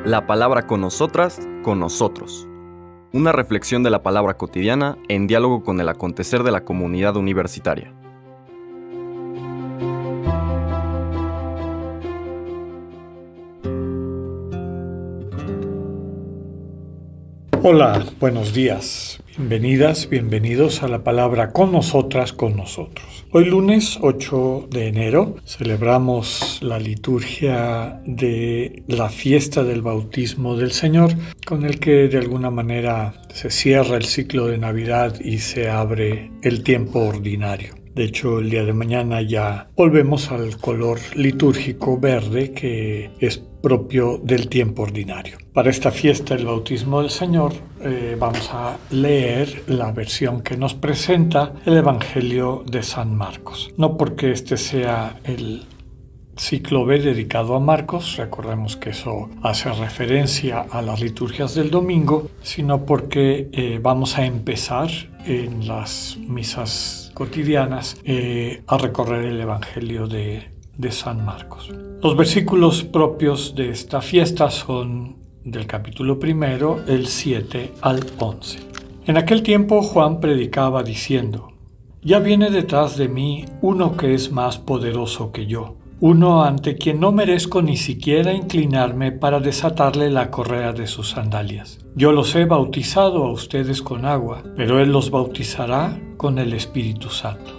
La palabra con nosotras, con nosotros. Una reflexión de la palabra cotidiana en diálogo con el acontecer de la comunidad universitaria. Hola, buenos días. Bienvenidas, bienvenidos a la palabra con nosotras, con nosotros. Hoy lunes 8 de enero celebramos la liturgia de la fiesta del bautismo del Señor, con el que de alguna manera se cierra el ciclo de Navidad y se abre el tiempo ordinario. De hecho, el día de mañana ya volvemos al color litúrgico verde que es propio del tiempo ordinario. Para esta fiesta del bautismo del Señor vamos a leer la versión que nos presenta el Evangelio de San Marcos. No porque este sea el ciclo B dedicado a Marcos, recordemos que eso hace referencia a las liturgias del domingo, sino porque vamos a empezar en las misas cotidianas a recorrer el Evangelio de San Marcos. Los versículos propios de esta fiesta son del capítulo 1, el 7 al 11. En aquel tiempo Juan predicaba diciendo: «Ya viene detrás de mí uno que es más poderoso que yo, uno ante quien no merezco ni siquiera inclinarme para desatarle la correa de sus sandalias. Yo los he bautizado a ustedes con agua, pero él los bautizará con el Espíritu Santo».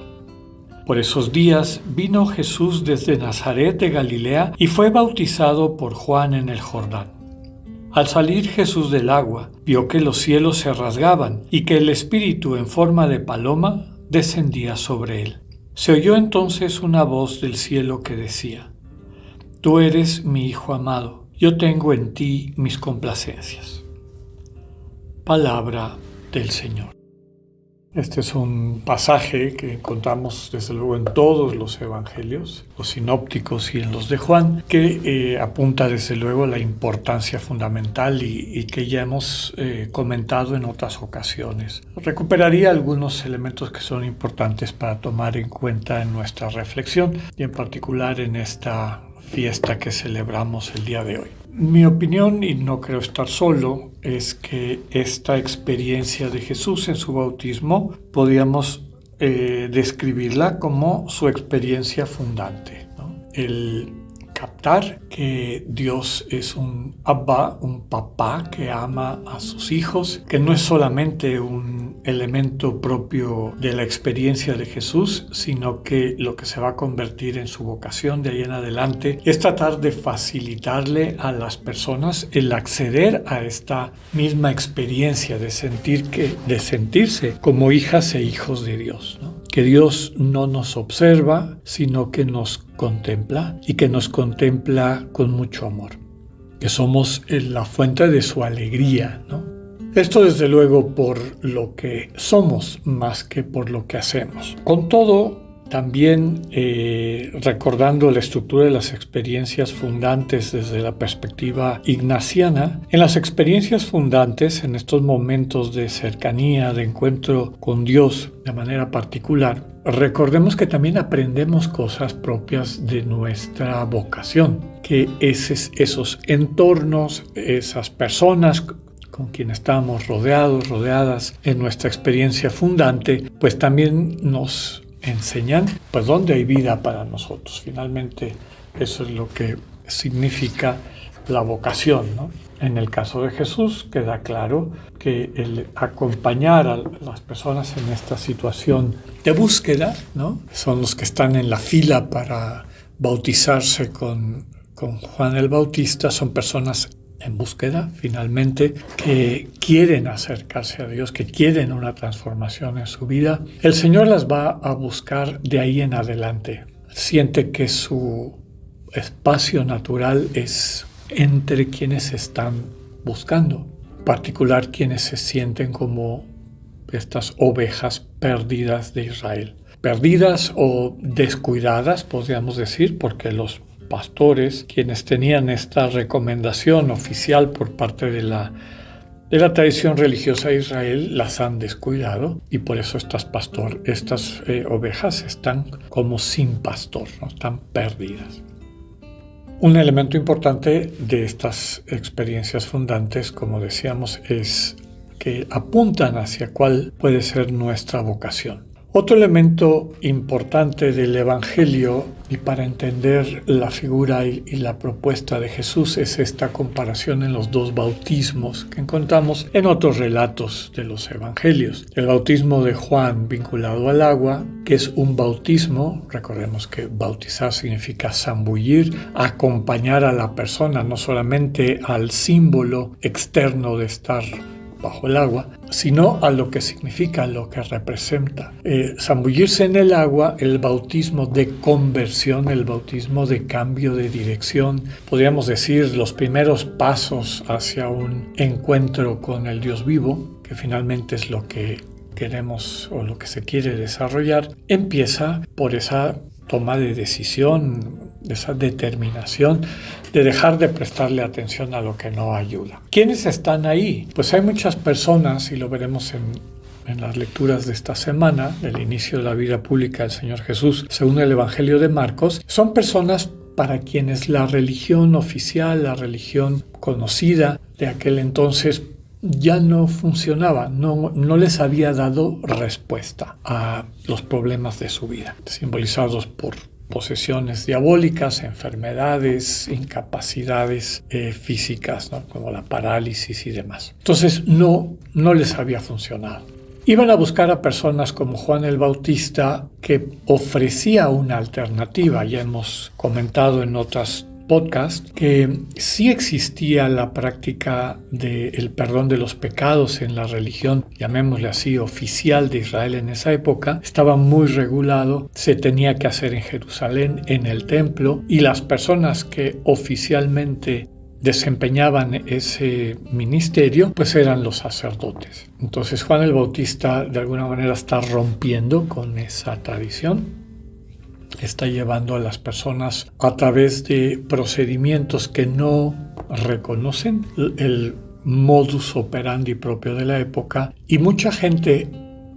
Por esos días vino Jesús desde Nazaret de Galilea y fue bautizado por Juan en el Jordán. Al salir Jesús del agua, vio que los cielos se rasgaban y que el Espíritu en forma de paloma descendía sobre él. Se oyó entonces una voz del cielo que decía: «Tú eres mi Hijo amado, yo tengo en ti mis complacencias». Palabra del Señor. Este es un pasaje que encontramos desde luego en todos los evangelios, los sinópticos y en los de Juan, que apunta desde luego a la importancia fundamental y que ya hemos comentado en otras ocasiones. Recuperaría algunos elementos que son importantes para tomar en cuenta en nuestra reflexión y en particular en esta fiesta que celebramos el día de hoy. Mi opinión, y no creo estar solo, es que esta experiencia de Jesús en su bautismo podríamos describirla como su experiencia fundante, ¿no? El captar que Dios es un Abba, un papá que ama a sus hijos, que no es solamente un elemento propio de la experiencia de Jesús, sino que lo que se va a convertir en su vocación de ahí en adelante es tratar de facilitarle a las personas el acceder a esta misma experiencia de sentirse como hijas e hijos de Dios, ¿no? Que Dios no nos observa, sino que nos contempla y que nos contempla con mucho amor, que somos la fuente de su alegría, ¿no? Esto desde luego por lo que somos más que por lo que hacemos. Con todo, también recordando la estructura de las experiencias fundantes desde la perspectiva ignaciana, en las experiencias fundantes, en estos momentos de cercanía, de encuentro con Dios de manera particular, recordemos que también aprendemos cosas propias de nuestra vocación, que esos entornos, esas personas con quienes estamos rodeadas en nuestra experiencia fundante, pues también nos enseñan pues dónde hay vida para nosotros. Finalmente eso es lo que significa la vocación, ¿no? En el caso de Jesús queda claro que el acompañar a las personas en esta situación de búsqueda, ¿no? Son los que están en la fila para bautizarse con Juan el Bautista, son personas en búsqueda, finalmente, que quieren acercarse a Dios, que quieren una transformación en su vida. El Señor las va a buscar de ahí en adelante. Siente que su espacio natural es entre quienes están buscando, en particular quienes se sienten como estas ovejas perdidas de Israel. Perdidas o descuidadas, podríamos decir, porque los pastores, quienes tenían esta recomendación oficial por parte de la tradición religiosa de Israel, las han descuidado y por eso estas ovejas están como sin pastor, ¿no? Están perdidas. Un elemento importante de estas experiencias fundantes, como decíamos, es que apuntan hacia cuál puede ser nuestra vocación. Otro elemento importante del Evangelio y para entender la figura y la propuesta de Jesús es esta comparación en los dos bautismos que encontramos en otros relatos de los Evangelios. El bautismo de Juan vinculado al agua, que es un bautismo, recordemos que bautizar significa zambullir, acompañar a la persona, no solamente al símbolo externo de estar bajo el agua, sino a lo que significa, lo que representa. Zambullirse en el agua, el bautismo de conversión, el bautismo de cambio de dirección, podríamos decir los primeros pasos hacia un encuentro con el Dios vivo, que finalmente es lo que queremos o lo que se quiere desarrollar, empieza por esa toma de decisión, esa determinación de dejar de prestarle atención a lo que no ayuda. ¿Quiénes están ahí? Pues hay muchas personas, y lo veremos en las lecturas de esta semana, del inicio de la vida pública del Señor Jesús, según el Evangelio de Marcos. Son personas para quienes la religión oficial, la religión conocida de aquel entonces, ya no funcionaba, no les había dado respuesta a los problemas de su vida, simbolizados por posesiones diabólicas, enfermedades, incapacidades físicas, ¿no? Como la parálisis y demás. Entonces no les había funcionado. Iban a buscar a personas como Juan el Bautista, que ofrecía una alternativa. Ya hemos comentado en otras podcast que sí existía la práctica del perdón de los pecados en la religión, llamémosle así, oficial de Israel en esa época. Estaba muy regulado, se tenía que hacer en Jerusalén, en el templo, y las personas que oficialmente desempeñaban ese ministerio, pues eran los sacerdotes. Entonces Juan el Bautista de alguna manera está rompiendo con esa tradición. Está llevando a las personas a través de procedimientos que no reconocen el modus operandi propio de la época, y mucha gente,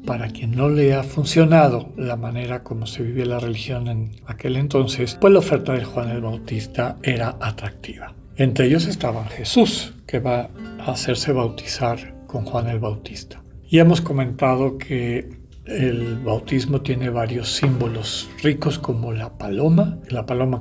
para quien no le ha funcionado la manera como se vivía la religión en aquel entonces, pues la oferta de Juan el Bautista era atractiva. Entre ellos estaba Jesús, que va a hacerse bautizar con Juan el Bautista. Y hemos comentado que el bautismo tiene varios símbolos ricos, como la paloma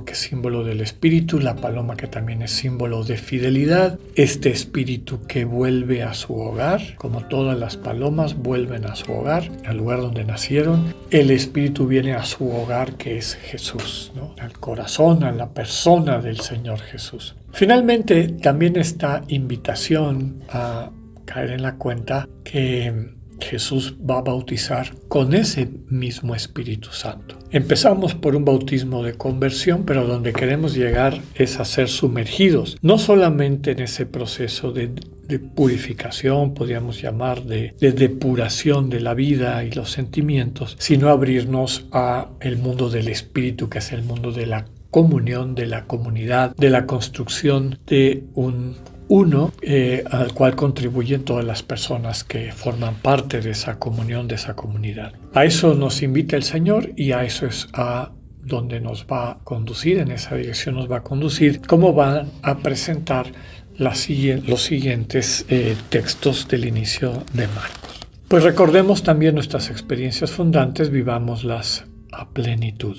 que es símbolo del espíritu, la paloma que también es símbolo de fidelidad, este espíritu que vuelve a su hogar, como todas las palomas vuelven a su hogar, al lugar donde nacieron. El espíritu viene a su hogar, que es Jesús, ¿no? Al corazón, a la persona del Señor Jesús. Finalmente, también esta invitación a caer en la cuenta que Jesús va a bautizar con ese mismo Espíritu Santo. Empezamos por un bautismo de conversión, pero donde queremos llegar es a ser sumergidos, no solamente en ese proceso de purificación, podríamos llamar de depuración de la vida y los sentimientos, sino abrirnos a el mundo del Espíritu, que es el mundo de la comunión, de la comunidad, de la construcción de uno al cual contribuyen todas las personas que forman parte de esa comunión, de esa comunidad. A eso nos invita el Señor, y a eso es a donde nos va a conducir, en esa dirección nos va a conducir, cómo van a presentar los siguientes textos del inicio de Marcos. Pues recordemos también nuestras experiencias fundantes, vivámoslas a plenitud,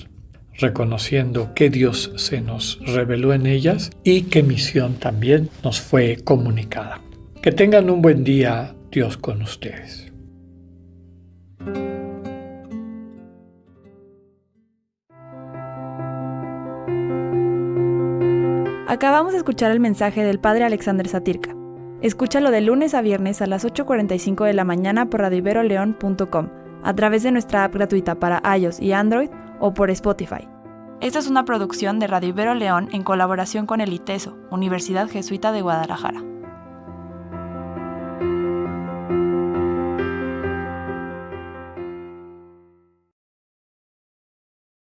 reconociendo que Dios se nos reveló en ellas y qué misión también nos fue comunicada. Que tengan un buen día, Dios con ustedes. Acabamos de escuchar el mensaje del Padre Alexander Satirka. Escúchalo de lunes a viernes a las 8:45 de la mañana por radioiberoleon.com, a través de nuestra app gratuita para iOS y Android, o por Spotify. Esta es una producción de Radio Ibero León en colaboración con el ITESO, Universidad Jesuita de Guadalajara.